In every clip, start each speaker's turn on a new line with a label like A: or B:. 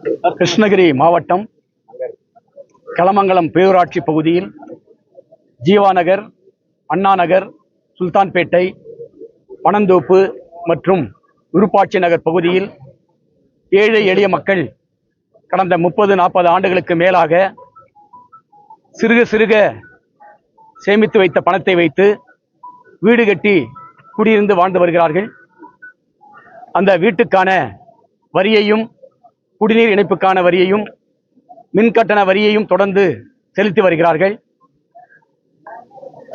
A: கிருஷ்ணகிரி மாவட்டம் களமங்கலம் பேரூராட்சி பகுதியில் ஜீவாநகர், அண்ணாநகர், சுல்தான்பேட்டை, பனந்தோப்பு மற்றும் விருப்பாட்சி நகர் பகுதியில் ஏழை எளிய மக்கள் கடந்த 30-40 ஆண்டுகளுக்கு மேலாக சிறுக சிறுக சேமித்து வைத்த பணத்தை வைத்து வீடு கட்டி குடியிருந்து வாழ்ந்து வருகிறார்கள். அந்த வீட்டுக்கான வரியையும், குடிநீர் இணைப்புக்கான வரியையும், மின்கட்டண வரியையும் தொடர்ந்து செலுத்தி வருகிறார்கள்.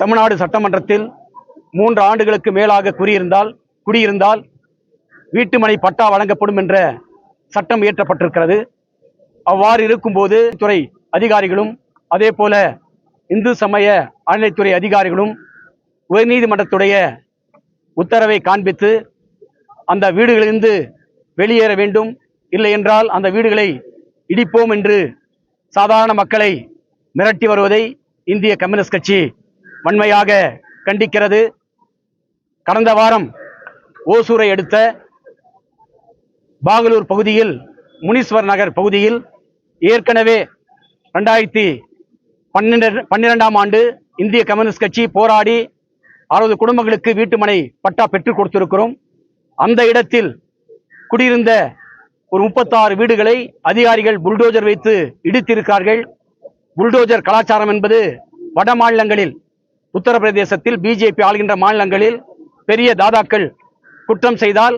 A: தமிழ்நாடு சட்டமன்றத்தில் 3 ஆண்டுகளுக்கு மேலாக குடியிருந்தால் வீட்டுமனை பட்டா வழங்கப்படும் என்ற சட்டம் இயற்றப்பட்டிருக்கிறது. அவ்வாறு இருக்கும்போது துறை அதிகாரிகளும் அதே போல இந்து சமய அறநிலைத்துறை அதிகாரிகளும் உயர்நீதிமன்றத்துடைய உத்தரவை காண்பித்து அந்த வீடுகளிலிருந்து வெளியேற வேண்டும், இல்லை என்றால் அந்த வீடுகளை இடிப்போம் என்று சாதாரண மக்களை மிரட்டி வருவதை இந்திய கம்யூனிஸ்ட் கட்சி வன்மையாக கண்டிக்கிறது. கடந்த வாரம் ஓசூரை அடுத்த பாகலூர் பகுதியில் முனீஸ்வர் நகர் பகுதியில் ஏற்கனவே 2012ஆம் ஆண்டு இந்திய கம்யூனிஸ்ட் கட்சி போராடி 60 குடும்பங்களுக்கு வீட்டுமனை பட்டா பெற்றுக் கொடுத்திருக்கிறோம். அந்த இடத்தில் குடியிருந்த ஒரு 36 வீடுகளை அதிகாரிகள் புல்டோஜர் வைத்து இடித்திருக்கிறார்கள். புல்டோஜர் கலாச்சாரம் என்பது வட மாநிலங்களில், உத்தரப்பிரதேசத்தில் பிஜேபி ஆளுகின்ற மாநிலங்களில் பெரிய தாதாக்கள் குற்றம் செய்தால்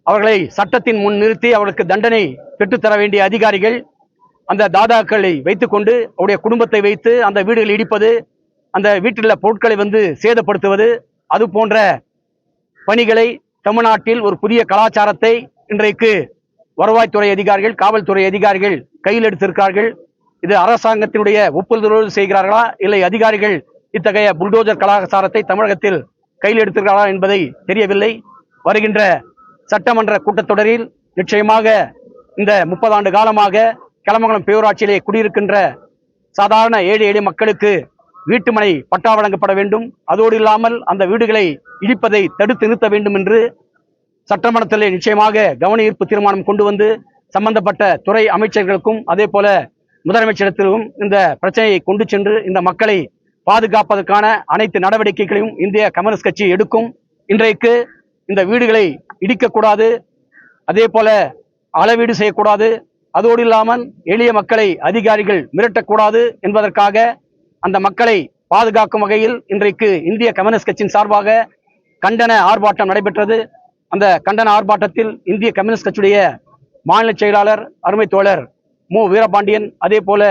A: அவர்களை சட்டத்தின் முன் நிறுத்தி அவர்களுக்கு தண்டனை பெற்றுத்தர வேண்டிய அதிகாரிகள் அந்த தாதாக்களை வைத்துக்கொண்டு அவருடைய குடும்பத்தை வைத்து அந்த வீடுகளை இடிப்பது, அந்த வீட்டில் உள்ள பொருட்களை சேதப்படுத்துவது, அது போன்ற பணிகளை தமிழ்நாட்டில் ஒரு புதிய கலாச்சாரத்தை இன்றைக்கு வருவாய்த்துறை அதிகாரிகள், காவல்துறை அதிகாரிகள் கையில் எடுத்திருக்கிறார்கள். இது அரசாங்கத்தினுடைய ஒப்புதலோடு செய்கிறார்களா, இல்லை அதிகாரிகள் இத்தகைய புல்டோஜர் கலாச்சாரத்தை தமிழகத்தில் கையில் எடுத்திருக்கிறார்களா என்பதை தெரியவில்லை. வருகின்ற சட்டமன்ற கூட்டத்தொடரில் நிச்சயமாக இந்த 30 ஆண்டு காலமாக களமங்கலம் பேரூராட்சியிலே குடியிருக்கின்ற சாதாரண ஏழை எளிய மக்களுக்கு வீட்டுமனை பட்டா வழங்கப்பட வேண்டும். அதோடு இல்லாமல் அந்த வீடுகளை இடிப்பதை தடுத்து நிறுத்த வேண்டும் என்று சட்டமன்றத்திலே நிச்சயமாக கவன ஈர்ப்பு தீர்மானம் கொண்டு வந்து சம்பந்தப்பட்ட துறை அமைச்சர்களுக்கும் அதே போல முதலமைச்சரிடத்திலும் இந்த பிரச்சனையை கொண்டு சென்று இந்த மக்களை பாதுகாப்பதற்கான அனைத்து நடவடிக்கைகளையும் இந்திய கம்யூனிஸ்ட் கட்சி எடுக்கும். இன்றைக்கு இந்த வீடுகளை இடிக்கக்கூடாது, அதே போல அளவீடு செய்யக்கூடாது, அதோடு இல்லாமல் எளிய மக்களை அதிகாரிகள் மிரட்டக்கூடாது என்பதற்காக அந்த மக்களை பாதுகாக்கும் வகையில் இன்றைக்கு இந்திய கம்யூனிஸ்ட் கட்சியின் சார்பாக கண்டன ஆர்ப்பாட்டம் நடைபெற்றது. அந்த கண்டன ஆர்ப்பாட்டத்தில் இந்திய கம்யூனிஸ்ட் கட்சியுடைய மாநில செயலாளர் அருமை தோழர் மு வீரபாண்டியன், அதே போல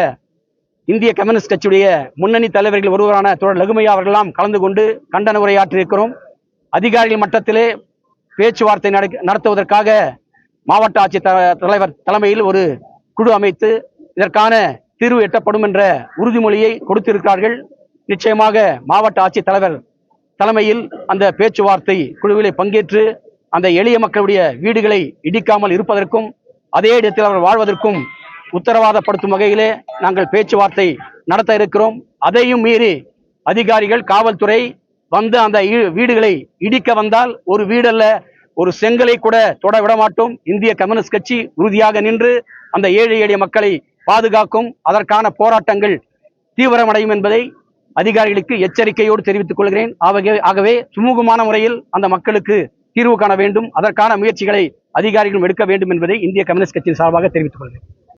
A: இந்திய கம்யூனிஸ்ட் கட்சியுடைய முன்னணி தலைவர்கள் ஒருவரான தோழர் லகுமையா அவர்களெல்லாம் கலந்து கொண்டு கண்டன உரையாற்றியிருக்கிறோம். அதிகாரிகள் மட்டத்திலே பேச்சுவார்த்தை நடத்துவதற்காக மாவட்ட ஆட்சித்தலைவர் தலைமையில் ஒரு குழு அமைத்து இதற்கான தீர்வு எட்டப்படும் என்ற உறுதிமொழியை கொடுத்திருக்கிறார்கள். நிச்சயமாக மாவட்ட ஆட்சித்தலைவர் தலைமையில் அந்த பேச்சுவார்த்தை குழுவிலே பங்கேற்று அந்த எளிய மக்களுடைய வீடுகளை இடிக்காமல் இருப்பதற்கும் அதே இடத்தில் அவர் வாழ்வதற்கும் உத்தரவாதப்படுத்தும் வகையிலே நாங்கள் பேச்சுவார்த்தை நடத்த இருக்கிறோம். அதையும் மீறி அதிகாரிகள், காவல்துறை வந்து அந்த வீடுகளை இடிக்க வந்தால் ஒரு வீடல்ல, ஒரு செங்கலை கூட தொட விட மாட்டோம். இந்திய கம்யூனிஸ்ட் கட்சி உறுதியாக நின்று அந்த ஏழை எளிய மக்களை பாதுகாக்கும். அதற்கான போராட்டங்கள் தீவிரமடையும் என்பதை அதிகாரிகளுக்கு எச்சரிக்கையோடு தெரிவித்துக் கொள்கிறேன். ஆகவே சுமூகமான முறையில் அந்த மக்களுக்கு தீர்வு காண வேண்டும், அதற்கான முயற்சிகளை அதிகாரிகள் எடுக்க வேண்டும் என்பதை இந்திய கம்யூனிஸ்ட் கட்சியின் சார்பாக தெரிவித்துக் கொள்கிறேன்.